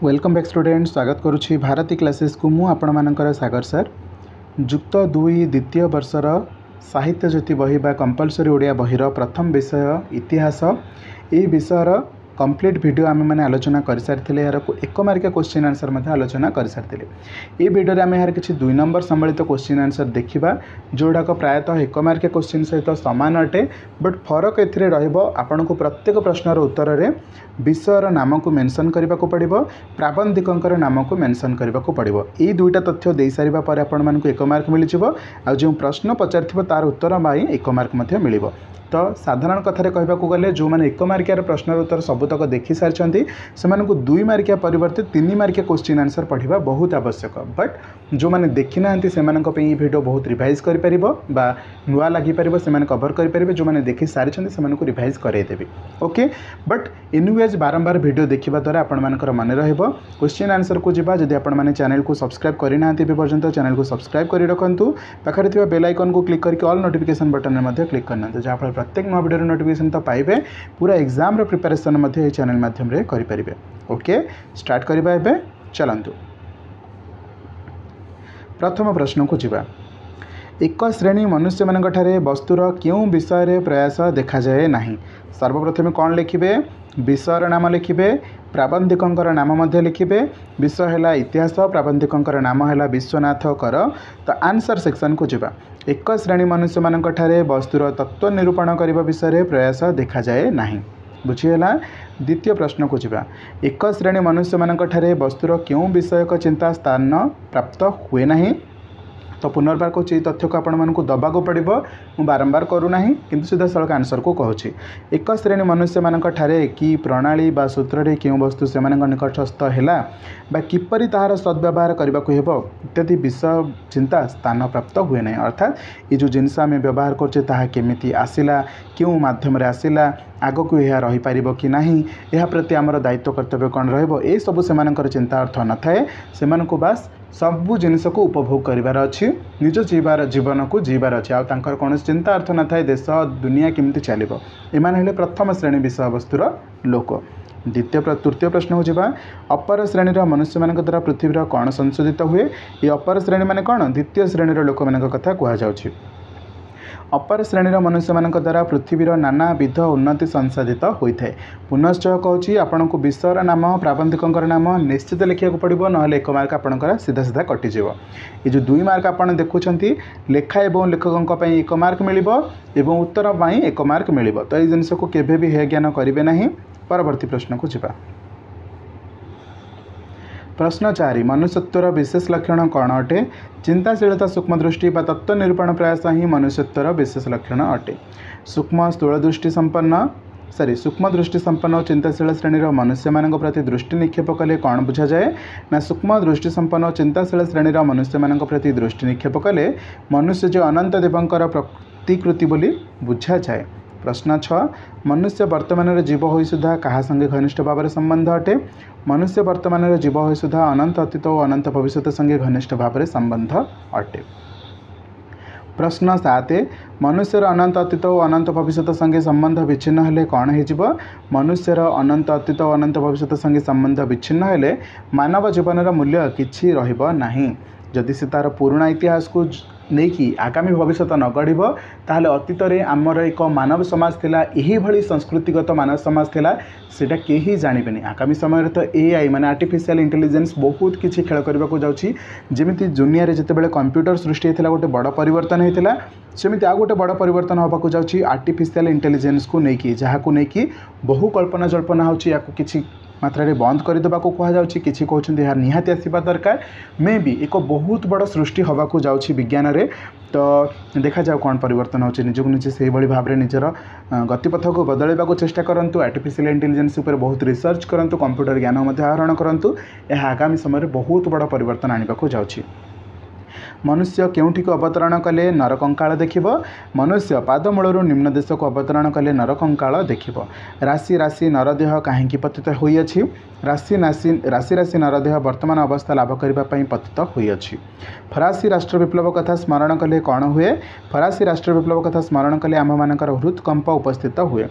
Welcome back student स्वागत करुच्ची Bharti classes को मु आपण मानकर सागर सर जुक्त 2 द्वितीय वर्षर साहित्य ज्योति बही बा कंपलसरी ओडिया बहीर प्रथम विषय इतिहास ये विषयर कंप्लीट वीडियो आम मैंने आलोचना कर सारी यार एक मार्किया क्वेश्चन आंसर आलोचना कर सारी ये वीडियो आम यार किसी 2 नंबर सम्मिलित क्वेश्चन आंसर देखा जोड़ाक प्रायतः एक मार्किया क्वेश्चन सहित सामान अटे बट फरक एथिरे रहिबो आपन को प्रत्येक प्रश्नर उत्तर रे विषयर नाम को मेंशन करने को पड़ो प्राबंधिकर नाम को मेंशन करने को पड़ो ये दुईटा तथ्य दे सारा पर आपण मानक एक मार्क मिल जो प्रश्न पचार तार उत्तर एक मार्क मिल तो साधारण कथार कहवाक गले जो मैंने एक मार्कियार प्रश्न उत्तर सबुतक देखी सारी से 2 मार्किया परिवर्ते 3 मार्किया क्वेश्चन आंसर पढ़ा बहुत आवश्यक बट जो मैंने देखी ना से वीडियो बहुत रिवाइज कर नुआ लगिपर से कवर करेंगे जो मैंने देखी सारी से रिवाइज करदेवी ओके बट एनुवेज बारंबार वीडियो देखा द्वारा आपर मन रहा क्वेश्चन आंसर को जब जब आपने चैनल को सब्सक्राइब करना पर्यंत चैनल को सब्सक्राइब कर रखु पाखे बेल आइकन को क्लिक करके ऑल नोटिफिकेशन बटन में क्लिक करना जहाँफल प्रत्येक नवा वीडियो नोटिफिकेशन तो पाइबे पूरा एग्जाम प्रिपरेशन ये चैनल माध्यम रे करें ओके स्टार्ट करवा एबे चलतु प्रथम प्रश्न को जीवा एक श्रेणी मनुष्य मानक वस्तुर क्यों विषय प्रयास देखा जाए ना सर्वप्रथम कौन लिखिबे विषयर नाम लिखिबे प्राबंधिकर नाम लिखिबे विषय है इतिहास प्राबंधिकर नाम है विश्वनाथ कर तो आंसर सेक्शन को जीवा एक श्रेणी मनुष्य मानक वस्तुर तत्व निरूपण करने विषय प्रयास देखा जाए ना बुझीगला द्वितीय प्रश्न को जीवा एक श्रेणी मनुष्य मानक वस्तुर क्यों विषयक चिंता स्थान प्राप्त हुए ना तो पुनर्बार कहूँ तथ्य को आपको दबा को पड़ो मु बारंबार करूना कि सीधा सड़क आंसर को कहूँ एक श्रेणी मनुष्य मानक कि प्रणाली बा सूत्र क्यों वस्तु से निकटस्थ है किपर तार सद्व्यवहार करने को इत्यादि विषय चिंता स्थान प्राप्त हुए ना अर्थात ये जो जिनस आम व्यवहार करमी आसला क्यों मध्यम आसला आग को यह रहीपर कि ना यह प्रति आमर दायित्व कर्तव्य कौन रे सबू से चिंता अर्थ न थाए से बास सबू जिनस को उपभोग करार अच्छी निज जीवन को जीवार अच्छे आर कौन चिंता अर्थ न थाए देश दुनिया केमती चलो एम प्रथम श्रेणी विषय वस्तुर लोक तृतीय प्रश्न हो जावा अपर श्रेणी मनुष्य मान द्वारा पृथ्वीर कौन संशोधित हुए ये अपर श्रेणी मान कौन द्वितीय श्रेणी लोक मान कथा कहुच्छी अपर श्रेणी मनुष्य मान द्वारा पृथ्वीर नानाविध उन्नति संसाधित होता है पुनश्च कहूँ आपन को विषयर नाम प्राबंधिकर नाम निश्चित लिखा पड़ो ना एक मार्क आपंकर सीधा सीधा कटिज ये जो 2 मार्क आप देखुं लेखा एवं लेखकों एक मार्क मिल उत्तर एक मार्क मिल तो ये जिनस को केवे भी हे ज्ञान करेंगे ना परवर्ती प्रश्न को जीवा प्रश्न 4 मनुष्यत्वर विशेष लक्षण कौन अटे चिंताशीलता सूक्ष्मदृष्टि व तत्व निरूपण प्रयास ही मनुष्यत्वर विशेष लक्षण अटे सूक्ष्म स्थूल दृष्टि सूक्ष्म दृष्टि संपन्न और चिंताशील श्रेणी मनुष्य मान प्रति दृष्टि निक्षेप कले कौन बुझा जाए ना सूक्ष्म दृष्टि संपन्न और चिंताशील श्रेणी मनुष्य मान प्रति दृष्टि निक्षेप कले मनुष्य जो अनंत देवंकर प्रतिकृति बोली बुझा जाए प्रश्न 6 मनुष्य वर्तमान जीव हो सुधा क्या संगे घनिष्ठ भाव में संबंध अटे मनुष्य वर्तमान जीव हो सुधा अनंत अतीत और अनंत भविष्य संगे घनिष्ठ भाव में संबंध अटे प्रश्न 7 मनुष्यर अनंत अतीत और अनंत भविष्य संगे संबंध विच्छिन्न हेले कौन हो मनुष्यर अनंत अतीत और अनंत भविष्य संगे संबंध विच्छिन्न हेले मानव जीवन मूल्य किछि रहिबो नाही जदि से तार पुराणा इतिहास को नहीं कि आगामी भविष्य न गढ़ ताहले अतीत रे आमर एक मानव समाज थिला यही भली संस्कृतिगत मानव समाज थिला सेटा केही जानिबेनी आगामी समय तो एआई माने आर्टिफिशियल इंटेलिजेंस बहुत किछि खेल करबा को जाउछि जेमिति दुनिया रे जतेबेले कंप्यूटर सृष्टि हेतिला गोटे बड़ परिवर्तन हेतिला सेमिति आ गोटे बड़ परिवर्तन होबा को जाउछि आर्टिफिशियल इंटेलिजेंस को नेकी जहा को नेकी बहु कल्पना जल्पना होछि या किछि मात्रा रे बंद करदेवा को कहुच्छी किसी कहते यार निहाती आसवा दरकार मे भी एक बहुत बड़ सृष्टि हवा को जाऊँगी विज्ञान रे तो देखा जाओ कौन परिवर्तन होची निजक निजे से भाई भाव में निजर गतिपथ को बदलवा चेष्टा करूँ आर्टिफिशियल इंटेलिजेंस उपर बहुत रिसर्च करूँ कंप्यूटर ज्ञान आहरण करूँ यह आगामी समय बहुत बड़ परिवर्तन आने को जाऊँगी मनुष्य केउठी को अवतरण कले नरकंकाल देखिब मनुष्य पादमूलू निम्न देश को अवतरण कले नरकंकाल देखिब राशि राशि नरदेह कहीं पतित होइछि राशि राशि नरदेह वर्तमान अवस्था लाभ करने पतित होइछि फरासी राष्ट्र विप्लव कथा स्मरण कले कौन हुए फरासी राष्ट्र विप्लव कथा स्मरण कले आम मानकर हृदकंप उपस्थित हुए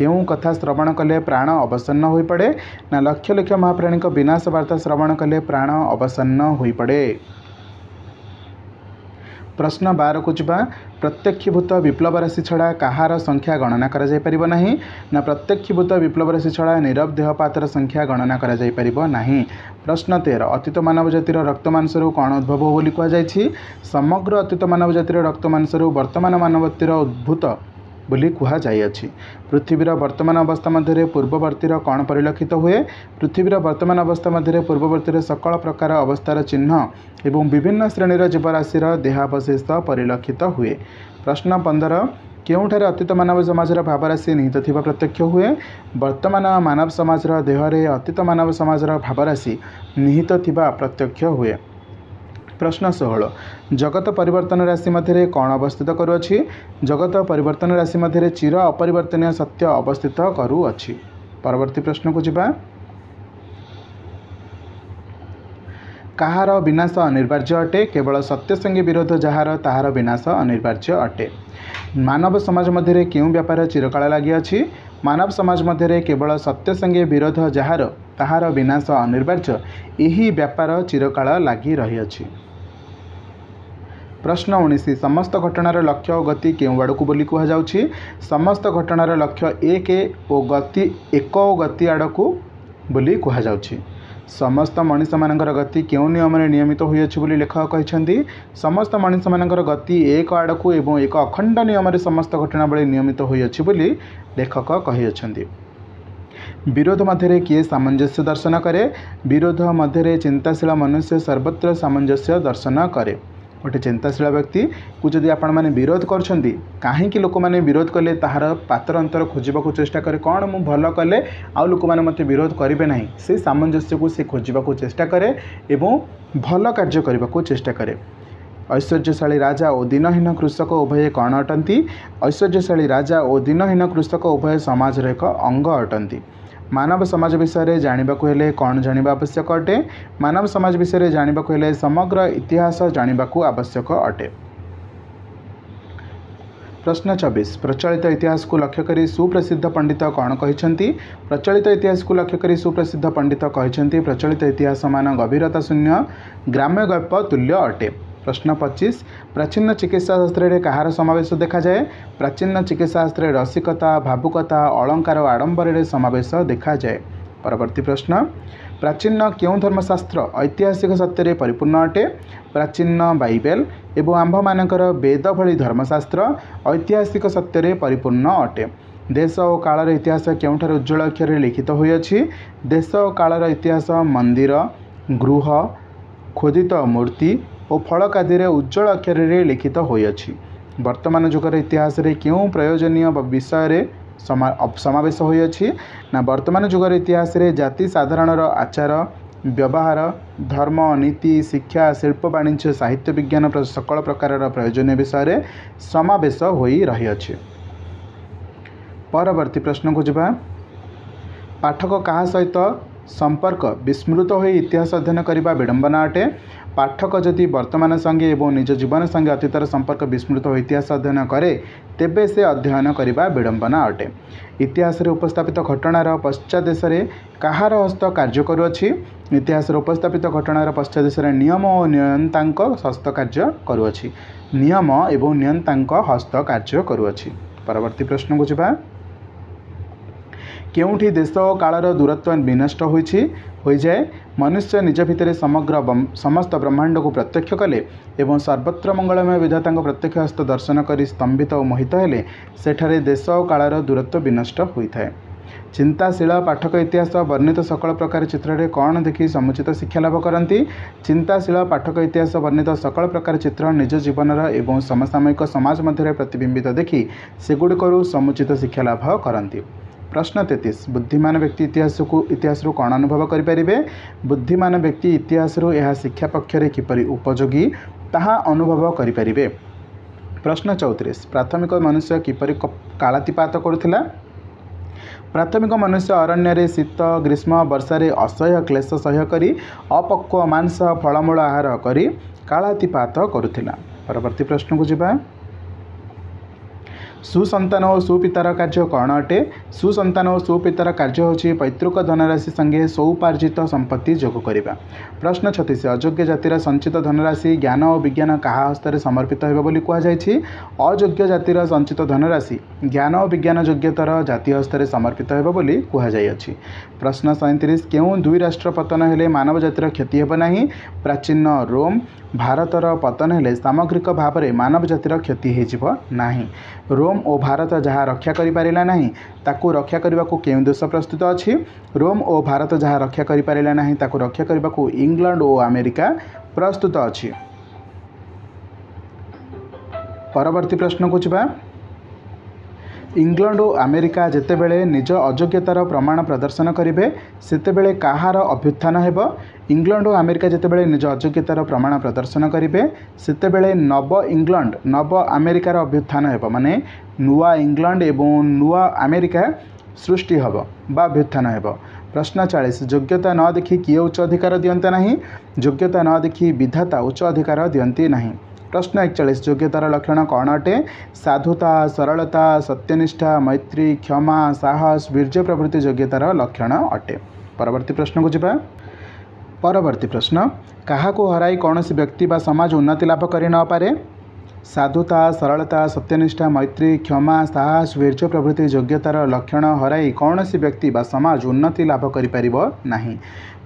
केउं कथा श्रवण कले प्राण अवसन्न हो पड़े ना लक्ष लक्ष महाप्राणी विनाश वार्ता श्रवण कले प्राण अवसन्न हो पड़े। प्रश्न 12 को जा प्रत्यक्षीभूत विप्लव राशि छड़ा कहार संख्या गणना करा जाय परिबो नाही ना प्रत्यक्षीभूत विप्लव राशि छड़ा नीरव देहपातर संख्या गणना करा जाय परिबो नाही। प्रश्न 13 अतीत मानव जातिर रक्त मांसरू कौन उद्भव बोली कह जायछि समग्र अतीत मानव जातिर रक्त मांसरू वर्तमान मानवतीर उद्भूत बोली कह जायछि। पृथ्वीर वर्तमान अवस्था मध्य पूर्ववर्तीर कौन परिलक्षित हुए पृथ्वीर वर्तमान अवस्था मध्य पूर्ववर्तीर सकल प्रकार अवस्थार चिन्ह एवं विभिन्न श्रेणीर जीवराशिर देहावशेष परिलक्षित हुए। प्रश्न 15 केउठारे अतीत मानव समाजर भावराशि निहित थिबा प्रत्यक्ष हुए वर्तमान मानव समाजर देहरे अतीत मानव समाजर भावराशि निहित थिबा प्रत्यक्ष हुए। प्रश्न 16 जगत परिवर्तन राशि मध्य कौन अवस्थित करुअछि जगत परिवर्तन राशि मध्य चिर अपरिवर्तनीय सत्य अवस्थित करुअछि। परवर्ती प्रश्न को जिबा कहार विनाश अनिवार्य अटे केवल सत्य संगे विरोध जहार ताहार विनाश अनिवार्य अटे। मानव समाज मध्य क्यों व्यापार चिरकाल लगी अछि मानव समाज मध्य केवल सत्य संगे विरोध जहार ताहार विनाश अनिवार्य यही व्यापार चिरकाल लगी रही अछि। प्रश्न 19 समस्त घटनार लक्ष्य और गति केउं आड़ को बोली कह जाउछि समस्त घटनार लक्ष्य एक और गति आड़ को बोली कह जाउछि। समस्त मनीष मानकर गति केउं नियम नियमित होई अछि बोली लेखक कहछन्ती समस्त मनीष मानकर गति एक आड़ को एवं एक अखंड नियम समस्त घटना बळे नियमित होई अछि बोली लेखक कहि अछन्ती। विरोध मध्य किए सामंजस्य दर्शन करे विरोध मध्य चिंताशील मनुष्य सर्वत्र सामंजस्य दर्शन करे। गोटे चिंताशील व्यक्ति को जदि आपण मैंने विरोध करछन्ती कहीं लोक मैंने विरोध कले ताहार पातर अंतर खोजा चेष्टा करे कौन मु भल कले आउ लोक मैंने मत विरोध करेंगे ना से सामंजस्य को से खोजा चेष्टा करे एवं भल कार्य करने को चेष्टा करे। ऐश्वर्यशाली राजा और दिनहीन कृषक उभय कौन अटंती ऐश्वर्यशाली राजा और दिनहीन कृषक उभय समाज एक अंग अटंती। मानव समाज विषय जानिबाकु हेले कौन जानिबा आवश्यक अटे मानव समाज विषय जानिबाकु हेले समग्र इतिहास जानिबाकु आवश्यक अटे। प्रश्न 24 प्रचलित इतिहास को लक्ष्य करी सुप्रसिद्ध पंडित कौन कहिसंती प्रचलित इतिहास को लक्ष्य करी सुप्रसिद्ध पंडित कहिसंती प्रचलित इतिहास मान गभीरता शून्य ग्राम्य गल्प तुल्य अटे। प्रश्न 25 प्राचीन चिकित्सा शास्त्र कहार समावेश देखा जाए प्राचीन चिकित्सा शास्त्र रसिकता भावुकता अलंकार आडंबर समावेश देखा जाए। परवर्ती प्रश्न प्राचीन क्यों धर्मशास्त्र ऐतिहासिक सत्य परिपूर्ण अटे प्राचीन बाइबेल एवं आंभ मानकर वेद भली धर्मशास्त्र ऐतिहासिक सत्य परिपूर्ण अटे। देश और कालर इतिहास केउठार उज्ज्वल अक्षर लिखित होई अछि देश और कालर इतिहास मंदिर गृह खोदित मूर्ति और फलक आदि उज्ज्वल अक्षर लिखित होई अछि। वर्तमान जुगर इतिहास रे क्यों प्रयोजनीय विषय समावेश होई अछि ना वर्तमान जुगर इतिहास रे जाति साधारणर आचार व्यवहार धर्म नीति शिक्षा शिल्प वाणिज्य साहित्य विज्ञान सकल प्रकार प्रयोजनीय विषय समावेश होई रही अछि। परवर्ती प्रश्न को जिबा पाठक कहा सहित संपर्क विस्मृत हो इतिहास अध्ययन करने विडंबना अटे पाठक जदि वर्तमान संगे एवं निज जीवन संगे अतीतर संपर्क विस्मृत हो इतिहास अध्ययन करे तेबे से अध्ययन करने विडंबना अटे। इतिहास रे उपस्थापित घटनार पश्चात देश कहार हस्त कार्य करुअछि इतिहास रे उपस्थापित घटनार पश्चात देश नियम और नियंतांक हस्त कार्य करुअछि नियम एवं नियंतांक हस्त कार्य करुअछि। परवर्ती प्रश्न को जिबा केउठी देश और कालर दूरत्व विनष्ट हो जाए मनुष्य निज भितर समस्त ब्रह्मांड को प्रत्यक्ष कले एवं सर्वत्र मंगलमय विधाता प्रत्यक्ष हस्त दर्शन कर स्तंभित और मोहित हेले सेठारे देश और कालर दूरत्व विनष्ट होता है। चिंताशील पाठक इतिहास वर्णित सकल प्रकार चित्र कौन देखि समुचित शिक्षा लाभ करती चिंताशील पाठक इतिहास वर्णित सकल प्रकार चित्र निज जीवन एवं समसामयिक समाज मध्य प्रतिबिंबित देखि सेगुड़िक समुचित शिक्षा लाभ करती। प्रश्न 33 बुद्धिमान व्यक्ति इतिहास कौन अनुभव करें बुद्धिमान व्यक्ति इतिहास यह शिक्षा पक्षरे किपरि उपयोगी ताहा अनुभव करें। प्रश्न 34 प्राथमिक मनुष्य किपरि कालातिपात करुथिला प्राथमिक मनुष्य अरण्य शीत ग्रीष्म वर्षार असह्य क्लेश सह्य करी अपक्व मांस फलमूल आहार करी कालातिपात करुथिला। परवर्ती प्रश्न को जिबा सुसंतान और सुपितार कार्य कौन अटे सुसंतान और सुपितार कार्य होची पैतृक धनराशि संगे सौपार्जित संपत्ति जोग करवा। प्रश्न 36 अयोग्य जातिर संचित धनराशि ज्ञान और विज्ञान काहा हस्ते समर्पित होगा बोली कहुଯାଇଛି। अयोग्य जातिर संचित धनराशि ज्ञान और विज्ञान योग्यतार जातीय हस्ते समर्पित होगा बोली कहुଯାଇଛି। प्रश्न 37 केउं दुई राष्ट्र पतन हेले मानव जातिर क्षति हेब नाही। प्राचीन रोम भारतर पतन हेले सामग्रिक भाव में मानव जातिर क्षति हो नाही। रोम और भारत जहाँ रक्षा करि पारिला नाही ताकू रक्षा करने को केउं देश प्रस्तुत अछि। रोम और भारत जहाँ रक्षा करि पारिला नाही ताकू रक्षा करने को इंग्लैंड और अमेरिका प्रस्तुत अछि। परवर्ती प्रश्न को जिबा। इंग्लैंड और अमेरिका जेतेबेले निज अयोग्यतार प्रमाण प्रदर्शन करेंगे सेतेबेले काहार अभ्युत्थान हेब। इंग्लैंड और अमेरिका जेतेबेले निज अयोग्यतार प्रमाण प्रदर्शन करेंगे सेतेबेले नव इंग्लैंड नव अमेरिकार अभ्युत्थान हेब माने नुआ इंग्लैंड एवं नुआ अमेरिका सृष्टि हेब बा अभ्युत्थान हेब। प्रश्न 40 योग्यता न देखि किए उच्च अधिकार दियंते नाही। योग्यता न देखि विधाता उच्च अधिकार दियंती नाही। प्रश्न 41 योग्यतार लक्षण कौन अटे साधुता सरलता सत्यनिष्ठा मैत्री क्षमा साहस वीर्य प्रभृति योग्यतार लक्षण अटे। परवर्ती प्रश्न को जिबा। परवर्ती प्रश्न काहा को हराई कौन सी व्यक्ति बा समाज उन्नति लाभ करि न पारे। साधुता सरलता सत्यनिष्ठा मैत्री क्षमा साहस वीर्य प्रभृति योग्यतार लक्षण हराई कौन सी व्यक्ति बा समाज उन्नति लाभ करि परिबो नाही।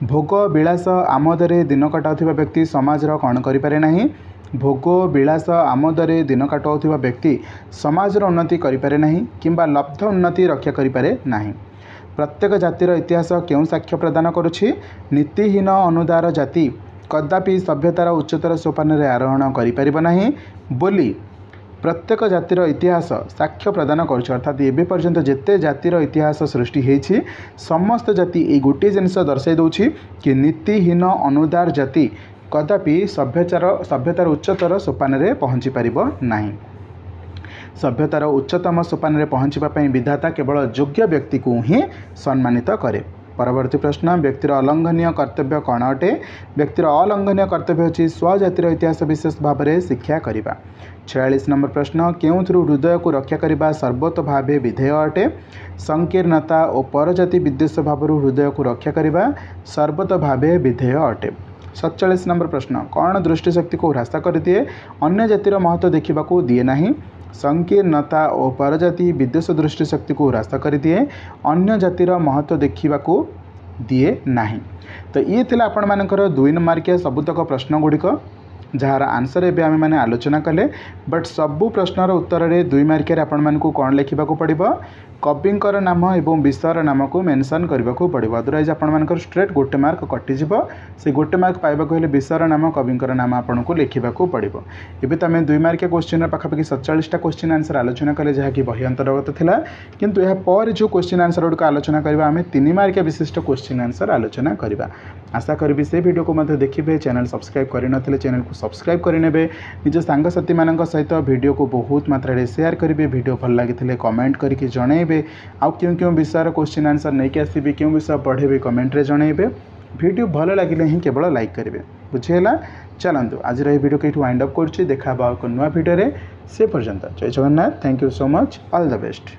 भोग विलास आमोदरे दिन कटाउथिबा व्यक्ति समाजर कौन करि पारे नाही। भोग विलास आमोदरे दिन काटाउथिबा व्यक्ति समाजर उन्नति करि पारे नाही किंबा लब्ध उन्नति रक्षा करि पारे नाही। प्रत्येक जातिर इतिहास केउं साक्ष्य प्रदान करुछि। नीतिहीन अनुदार जाति कदापि सभ्यतार उच्चतर सोपान रे आरोहण करि परिबो नाही बोली प्रत्येक जातिर इतिहास साक्ष्य प्रदान करुछि। अर्थात एबे पर्यंत जेते जातिर इतिहास सृष्टि हेछि समस्त जाति ए गोटे जिनिस दर्शाई दउछि कि नीतिहीन अनुदार जाति कदापि सभ्यतार उच्चतर सोपान रे पहुँची पारिबो नाही। सभ्यतार उच्चतम सोपान रे पहुँचवा पई विधाता केवल योग्य व्यक्ति को ही सम्मानित करे। परवर्ती प्रश्न व्यक्तिर अलंघनीय कर्तव्य कौन अटे। व्यक्तिर अलंघनीय कर्तव्य होछि स्वजातिर इतिहास विशेष भाव में शिक्षा करिबा। 46 नंबर प्रश्न केउथुरु हृदय को रक्षा करिबा सर्वत भावे विधेय अटे। संकीर्णता और परजाति विद्वेष भाव हृदय को रक्षा करिबा सर्वत भावे विधेय अटे। 47 नंबर प्रश्न कौन दृष्टिशक्ति को ह्रास कर दिए अन्य जातिर महत्व देखा दिए नहीं। संकीर्णता और परजाति विद्वेष दृष्टिशक्ति को ह्रास कर दिए अन्य जातिर महत्व देखा दिए नहीं। तो ये थिला आपण मानकर 2 मार्किया सबुतक प्रश्न गुड़िक जार आंसर एवं आम मैंने आलोचना कले। बट सबू प्रश्नर उत्तर में 2 मार्किया आपण मानकु कौन लिखा पड़ो कविंकर नाम एवं विषयर नाम को मेंशन करने को पड़ो। अदरवाइज आपण मानकर स्ट्रेट गोटे मार्क कटिज से गोटे मार्क पाइबा हेले विषयर नाम कविंकर नाम आपन को लिखा पड़ो। एबे तो आम 2 मार्किया क्वेश्चन पाखापाखि 47टा क्वेश्चन आंसर आलोचना कले जहाँकि बही अंतर्गत थिला। किंतु यह पर जो क्वेश्चन आंसर गुड़िक आलोचना करबा आम 3 मार्किया विशिष्ट क्वेश्चन आंसर आलोचना करबा। आशा करी से वीडियो को मध्य देखिए। चैनल सब्सक्राइब करनथिले चैनल को सब्सक्राइब करेंगे। निज सांगसाथी मान सहित वीडियो को बहुत मात्रा रे शेयर करेंगे। वीडियो भल लगी कमेंट करके जनइबे। आउ क्यों क्यों विषय क्वेश्चन आंसर नहीं कि आसबि क्यों विषय पढ़ेबे कमेंट रे जनइबे। वीडियो भल लगे ही केवल लाइक करेंगे। बुझेगा। चलतु आज वीडियो को वाइंड अप कर देखा एक नुआ वीडियो से पर्यंत जय Jagannath. Thank you so much. All the best.